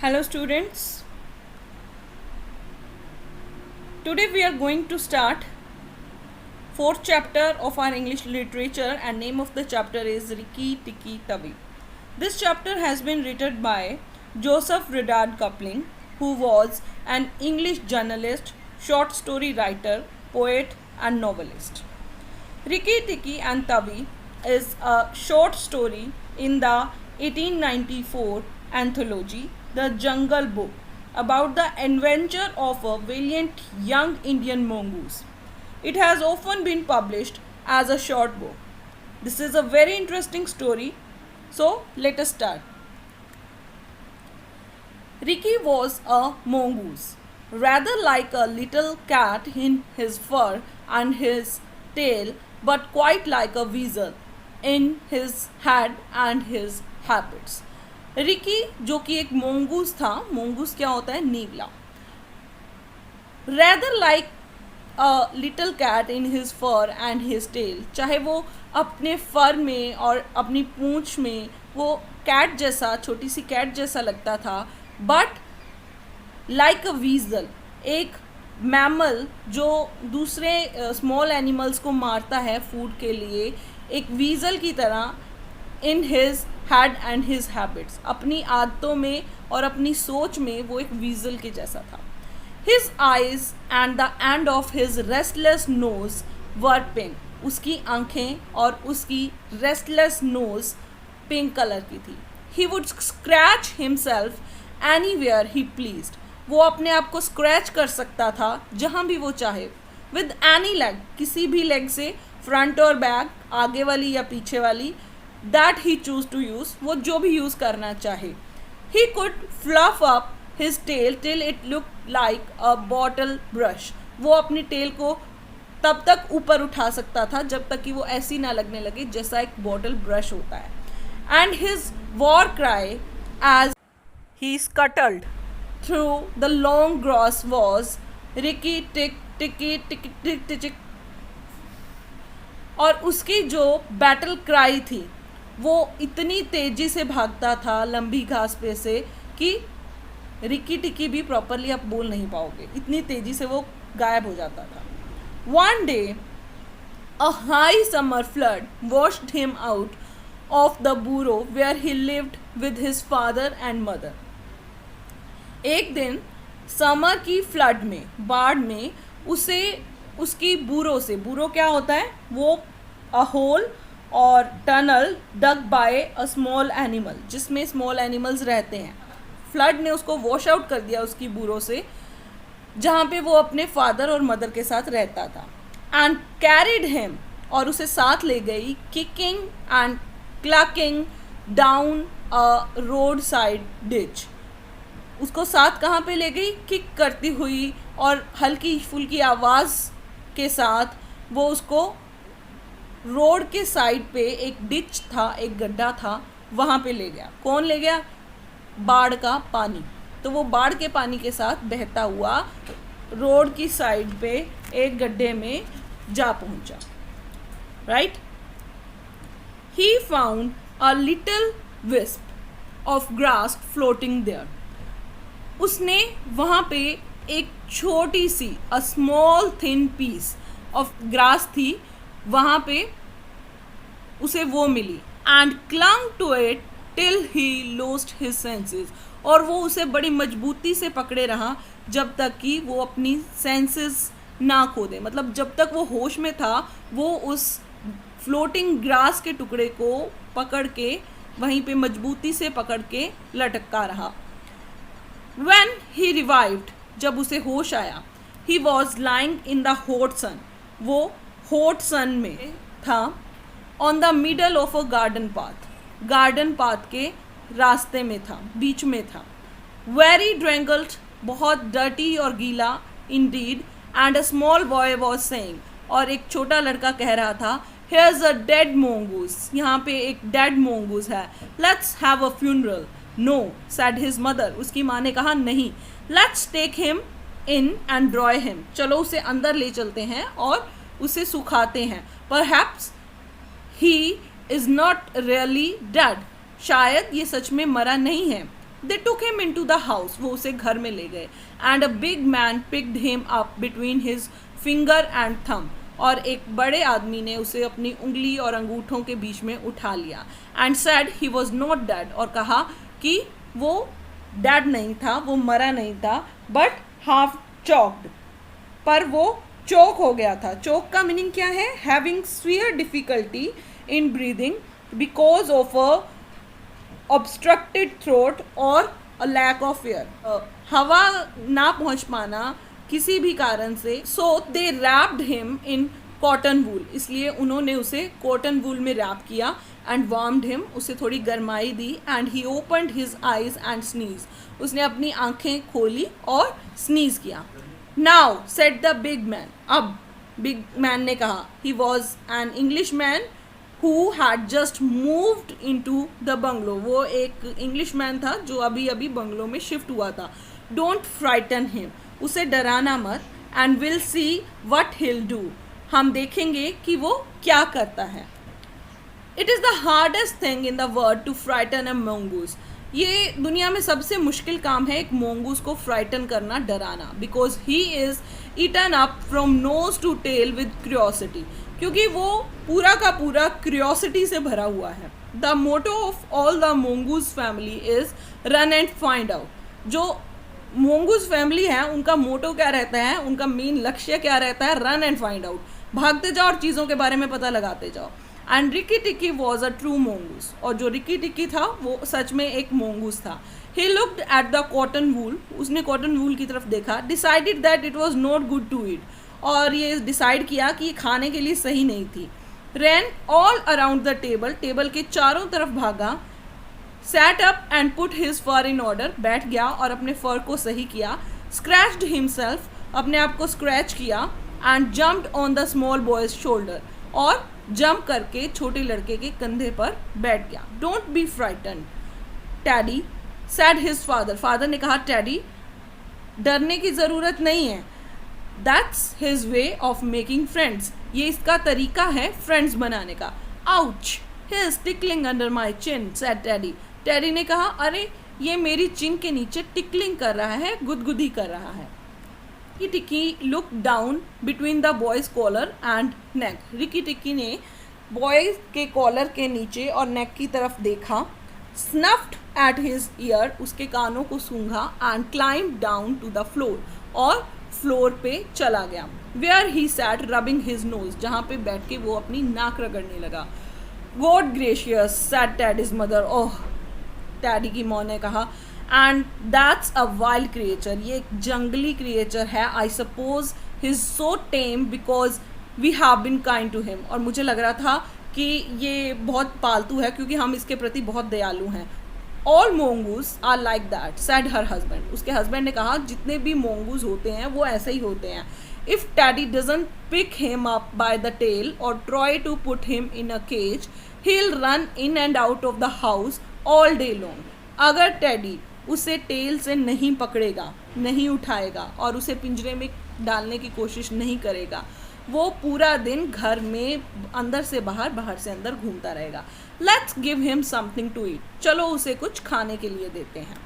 Hello students, today we are going to start fourth chapter of our English literature and name of the chapter is Rikki Tikki Tavi. This chapter has been written by Joseph Reddard Coupling, who was an English journalist, short story writer, poet and novelist. Rikki Tikki and Tavi is a short story in the 1894 anthology The Jungle Book about the adventure of a valiant young Indian mongoose. It has often been published as a short book. This is a very interesting story, so let us start. Rikki was a mongoose, rather like a little cat in his fur and his tail, but quite like a weasel in his head and his habits. Rikki जो कि एक mongoose था, mongoose क्या होता है, नीवला. Rather like a little cat in his fur and his tail, चाहे वो अपने फर में और अपनी पूंछ में वो कैट जैसा, छोटी सी कैट जैसा लगता था, बट लाइक अ वीजल, एक मैमल जो दूसरे स्मॉल एनिमल्स को मारता है फूड के लिए, एक वीजल की तरह in his had and his habits, अपनी आदतों में और अपनी सोच में वो एक वीजल के जैसा था. His eyes and the end of his restless nose were pink, उसकी आंखें और उसकी रेस्टलेस नोज पिंक कलर की थी. He would scratch himself anywhere he pleased, वो अपने आप को स्क्रैच कर सकता था जहाँ भी वो चाहे. विद एनी लेग, किसी भी लेग से, फ्रंट और बैक, आगे वाली या पीछे वाली, that he choose to use, वो जो भी यूज़ करना चाहे. He could fluff up his tail till it looked like a bottle brush, वो अपनी टेल को तब तक ऊपर उठा सकता था जब तक कि वो ऐसी ना लगने लगे जैसा एक बॉटल ब्रश होता है. And his war cry as he scuttled through the long grass was Rikki tick ticky tick tick tick. और उसकी जो बैटल क्राई थी वो इतनी तेज़ी से भागता था लंबी घास पे से कि रिक्की टिक्की भी प्रॉपरली आप बोल नहीं पाओगे, इतनी तेज़ी से वो गायब हो जाता था. One day a high summer flood washed him out of the burrow where he lived with his father and mother. एक दिन समर की फ्लड में, बाढ़ में, उसे उसकी बुरो से, बुरो क्या होता है, वो अ होल और tunnel dug by a small animal, जिसमें स्मॉल एनिमल्स रहते हैं. फ्लड ने उसको वॉश आउट कर दिया उसकी बुरो से, जहाँ पे वो अपने फादर और मदर के साथ रहता था. एंड कैरिड हिम, और उसे साथ ले गई, kicking and clucking down a road side ditch. उसको साथ कहाँ पे ले गई, किक करती हुई और हल्की फुल्की आवाज़ के साथ वो उसको रोड के साइड पे, एक डिच था, एक गड्ढा था, वहाँ पे ले गया. कौन ले गया, बाढ़ का पानी. तो वो बाढ़ के पानी के साथ बहता हुआ रोड की साइड पे एक गड्ढे में जा पहुँचा. Right. He found a little wisp of grass floating there. उसने वहाँ पे एक छोटी सी, a small thin piece of grass थी, वहाँ पे उसे वो मिली. And clung to it till he lost his senses, और वो उसे बड़ी मजबूती से पकड़े रहा जब तक कि वो अपनी सेंसेस ना खो दे. मतलब जब तक वो होश में था वो उस फ्लोटिंग ग्रास के टुकड़े को पकड़ के वहीं पे मजबूती से पकड़ के लटका रहा. When he revived, जब उसे होश आया, he was lying in the hot sun, वो हॉट सन में था, on the middle of a garden path, garden path के रास्ते में था, बीच में था. वेरी ड्रेंगल्ड, बहुत डर्टी और गीला Indeed. And a small boy was saying, और एक छोटा लड़का कह रहा था, हियर्स अ डेड मोंगूस, यहाँ पे एक डेड मोंगूस है. Let's have a funeral. No said his mother, उसकी माँ ने कहा नहीं. Let's take him in and dry him, चलो उसे अंदर ले चलते हैं और उसे सुखाते हैं. Perhaps he is not really dead, शायद ये सच में मरा नहीं है. They took him into the house, वो उसे घर में ले गए. And a big man picked him up between his finger and thumb, और एक बड़े आदमी ने उसे अपनी उंगली और अंगूठों के बीच में उठा लिया. And said he was not dead, और कहा कि वो डेड नहीं था, वो मरा नहीं था, बट हाफ चॉक्ड, पर वो चोक हो गया था. चोक का मीनिंग क्या है? Having severe difficulty in breathing because of a obstructed throat और अ लैक ऑफ एयर. हवा ना पहुंच पाना किसी भी कारण से. So they wrapped him in cotton wool, इसलिए उन्होंने उसे कॉटन वूल में रैप किया. एंड वार्म्ड हिम, उसे थोड़ी गर्माई दी. And he opened his eyes and sneeze, उसने अपनी आंखें खोली और स्नीज किया. Now said the big man, अब बिग मैन ने कहा. He was an English man who had just moved into the bungalow, वो एक इंग्लिश मैन था जो अभी अभी बंगलो में शिफ्ट हुआ था. Don't frighten him, उसे डराना मत. And we'll see what he'll do, हम देखेंगे कि वो क्या करता है. It is the hardest thing in the world to frighten a mongoose, ये दुनिया में सबसे मुश्किल काम है एक मोंगूस को फ्राइटन करना, डराना. Because he is eaten up from nose to tail with curiosity, क्योंकि वो पूरा का पूरा क्यूरियोसिटी से भरा हुआ है. The motto of all the mongoose family is run and find out. जो मोंगूस फैमिली है उनका मोटो क्या रहता है, उनका मेन लक्ष्य क्या रहता है? रन एंड फाइंड आउट, भागते जाओ और चीज़ों के बारे में पता लगाते जाओ. And Ricky tikki was a true मोंगूस, और जो रिकी टिक्की था वो सच में एक मोंगूस था. He looked at the cotton wool, उसने कॉटन वूल की तरफ देखा. Decided that it was not good to eat, और ये डिसाइड किया कि ये खाने के लिए सही नहीं थी. Ran all around the table, table के चारों तरफ भागा. Sat up and put his fur in order, बैठ गया और अपने फर को सही किया. स्क्रैच्ड हिमसेल्फ, अपने आप को स्क्रैच किया. And jumped on the small boys shoulder, और जंप करके छोटे लड़के के कंधे पर बैठ गया. Don't be frighten teddy, sad his father, father ने कहा टैडी डरने की ज़रूरत नहीं है. That's his way of making friends, ये इसका तरीका है फ्रेंड्स बनाने का. Ouch, he is tickling under my chin, sad teddy, teddy ने कहा अरे ये मेरी चिन के नीचे टिकलिंग कर रहा है, गुदगुदी कर रहा है. Rikki Tikki look down between the boy's collar and neck, Rikki Tikki ने बॉयज़ के कॉलर के नीचे और नेक की तरफ देखा. स्नफ्ड एट हिज ईयर, उसके कानों को सूंघा. And climb down to the floor, और फ्लोर पे चला गया. Where he sat rubbing his nose, जहाँ पे बैठ के वो अपनी नाक रगड़ने लगा. God gracious, said Teddy's mother, oh, Teddy की माँ ने कहा. And that's a wild creature, ये एक जंगली क्रिएचर है. I suppose he is so tame because we have been kind to him, और मुझे लग रहा था कि ये बहुत पालतू है क्योंकि हम इसके प्रति बहुत दयालु हैं. All mongoose are like that, said her husband, उसके हस्बैंड ने कहा जितने भी मोंगूस होते हैं वो ऐसे ही होते हैं. If Teddy doesn't pick him up by the tail और try to put him in a cage, he will run in and out of the house all day long. अगर टैडी उसे टेल से नहीं पकड़ेगा, नहीं उठाएगा और उसे पिंजरे में डालने की कोशिश नहीं करेगा, वो पूरा दिन घर में अंदर से बाहर, बाहर से अंदर घूमता रहेगा. Let's give him something to eat, चलो उसे कुछ खाने के लिए देते हैं.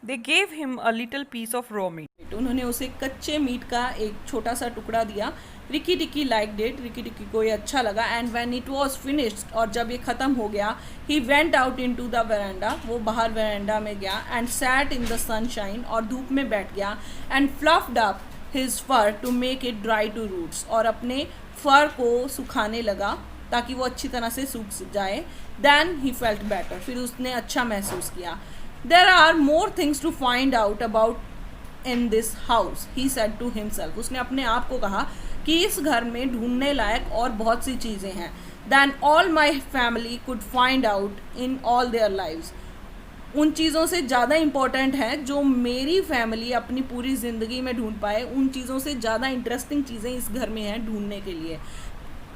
They gave him a little piece of raw meat, उन्होंने उसे कच्चे मीट का एक छोटा सा टुकड़ा दिया. Rikki Tikki liked it, Rikki Tikki को ये अच्छा लगा. And when it was finished, और जब ये ख़त्म हो गया, he went out into the veranda, वो बाहर वेरांडा में गया. And sat in the sunshine, और धूप में बैठ गया. And fluffed up his fur to make it dry to roots, और अपने फर को सुखाने लगा ताकि वो अच्छी तरह से सूख जाए. देन ही फेल्ट बेटर, फिर उसने अच्छा महसूस किया. There are more things to find out about in this house, he said to himself, उसने अपने आप को कहा कि इस घर में ढूंढने लायक और बहुत सी चीज़ें हैं. Then all my family could find out in all their lives, उन चीज़ों से ज़्यादा इम्पॉर्टेंट है जो मेरी फैमिली अपनी पूरी ज़िंदगी में ढूंढ पाए, उन चीज़ों से ज़्यादा इंटरेस्टिंग चीज़ें इस घर में हैं ढूंढने के लिए.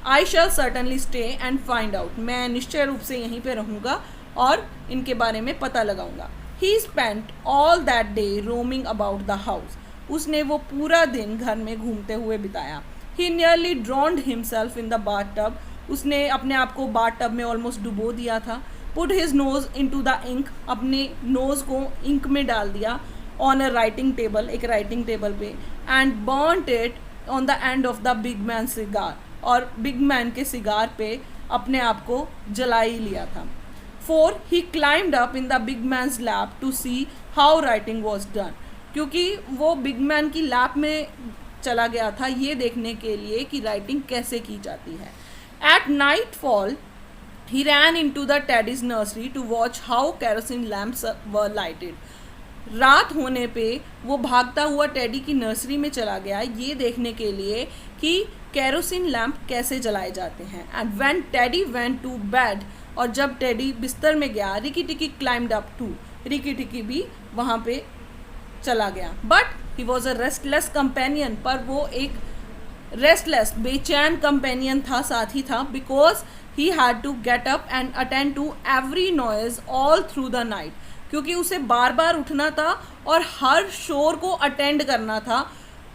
I shall certainly stay and find out, मैं निश्चय रूप से यहीं पे रहूँगा और इनके बारे में पता लगाऊंगा. He spent all that day roaming about the house, उसने वो पूरा दिन घर में घूमते हुए बिताया. He nearly drowned himself in the bath tub, उसने अपने आप को बाथ टब में ऑलमोस्ट डुबो दिया था. Put his nose into the ink, अपने नोज को इंक में डाल दिया, ऑन अ राइटिंग टेबल, एक राइटिंग टेबल पे, and burnt it on the end of the big man cigar, और बिग मैन के सिगार पे अपने आप को जला ही लिया था। 4. He climbed up in the big man's lap to see how writing was done, क्योंकि वो बिग मैन की लैब में चला गया था ये देखने के लिए कि राइटिंग कैसे की जाती है। At night fall he ran into the Teddy's nursery to watch how kerosene lamps were lighted. रात होने पे वो भागता हुआ टेडी की नर्सरी में चला गया ये देखने के लिए कि केरोसिन लैम्प कैसे जलाए जाते हैं। And when Teddy went to bed, और जब टेडी बिस्तर में गया, रिकी टिकी क्लाइम्ड अप टू, रिकी टिकी भी वहाँ पे चला गया। But he was a restless companion, पर वो एक रेस्टलेस बेचैन कंपेनियन था, साथी था, because he had to get up and attend to every noise all through the night, क्योंकि उसे बार बार उठना था और हर शोर को अटेंड करना था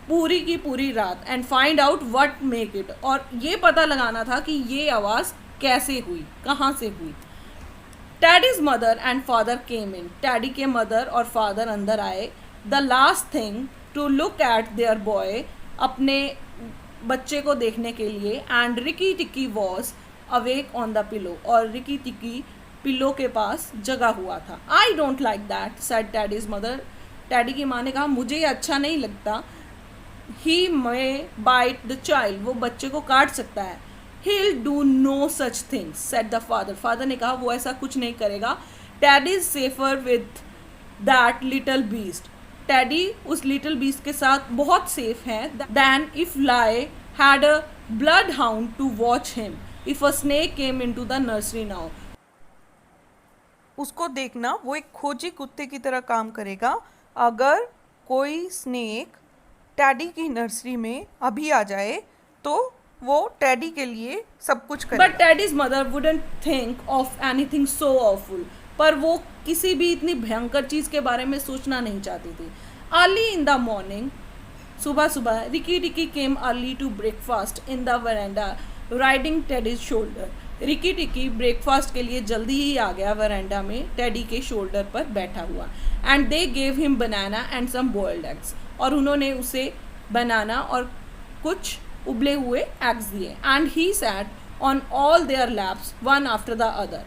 पूरी की पूरी रात, and find out what make it, और ये पता लगाना था कि ये आवाज़ कैसे हुई, कहाँ से हुई। Teddy's mother and father came in, Teddy के मदर और फादर अंदर आए। The last thing to look at their boy, अपने बच्चे को देखने के लिए। And Rikki Tikki was awake on the pillow, और रिकी टिकी पिलो के पास जगा हुआ था। I don't like that said Teddy's mother, Teddy की माँ ने कहा मुझे ये अच्छा नहीं लगता। He may bite the child, वो बच्चे को काट सकता है। He'll do no such things said the father, father ने कहा वो ऐसा कुछ नहीं करेगा। Teddy is safer with that little beast, Teddy उस लिटिल बीस्ट के साथ बहुत सेफ है। Than if lie had a bloodhound to watch him if a snake came into the nursery now, उसको देखना वो एक खोजी कुत्ते की तरह काम करेगा अगर कोई स्नेक टैडी की नर्सरी में अभी आ जाए तो वो टैडी के लिए सब कुछ करेगा। But Teddy's mother wouldn't think of anything so awful, पर वो किसी भी इतनी भयंकर चीज़ के बारे में सोचना नहीं चाहती थी। अर्ली इन द मॉर्निंग, सुबह सुबह, Rikki Tikki came early to breakfast in the veranda riding Teddy's shoulder, Rikki Tikki breakfast के लिए जल्दी ही आ गया वरांडा में, टेडी के शोल्डर पर बैठा हुआ। And they gave him banana and some boiled eggs, और उन्होंने उसे बनाना और कुछ उबले हुए एग्स दिए। And he sat on all their laps one after the other,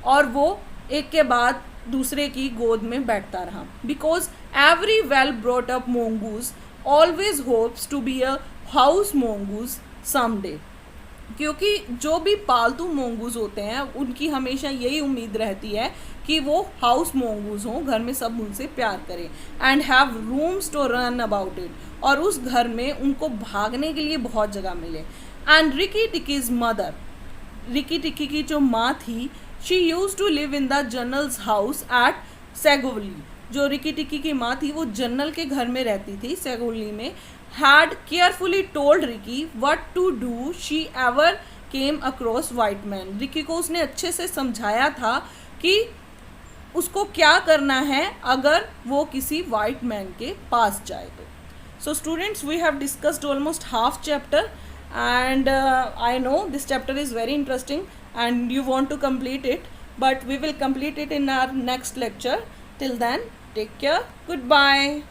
और वो एक के बाद दूसरे की गोद में बैठता रहा। Because every well brought up mongoose always hopes to be a house mongoose someday, क्योंकि जो भी पालतू मोंगूज होते हैं उनकी हमेशा यही उम्मीद रहती है कि वो हाउस मोंगूज हों, घर में सब उनसे प्यार करें। And have rooms to run about it, और उस घर में उनको भागने के लिए बहुत जगह मिले। And Rikki Tikki's mother, Rikki Tikki की जो माँ थी, she used to live in the general's house at Segowlee, जो रिकी टिकी की माँ थी वो जनरल के घर में रहती थी सेगोवली में। Had carefully told Rikki what to do she ever came across white man, Rikki को उसने अच्छे से समझाया था कि उसको क्या करना है अगर वो किसी वाइट मैन के पास जाए तो। So students, we have discussed almost half chapter, and I know this chapter is very interesting and you want to complete it, but we will complete it in our next lecture. Till then, take care. Goodbye.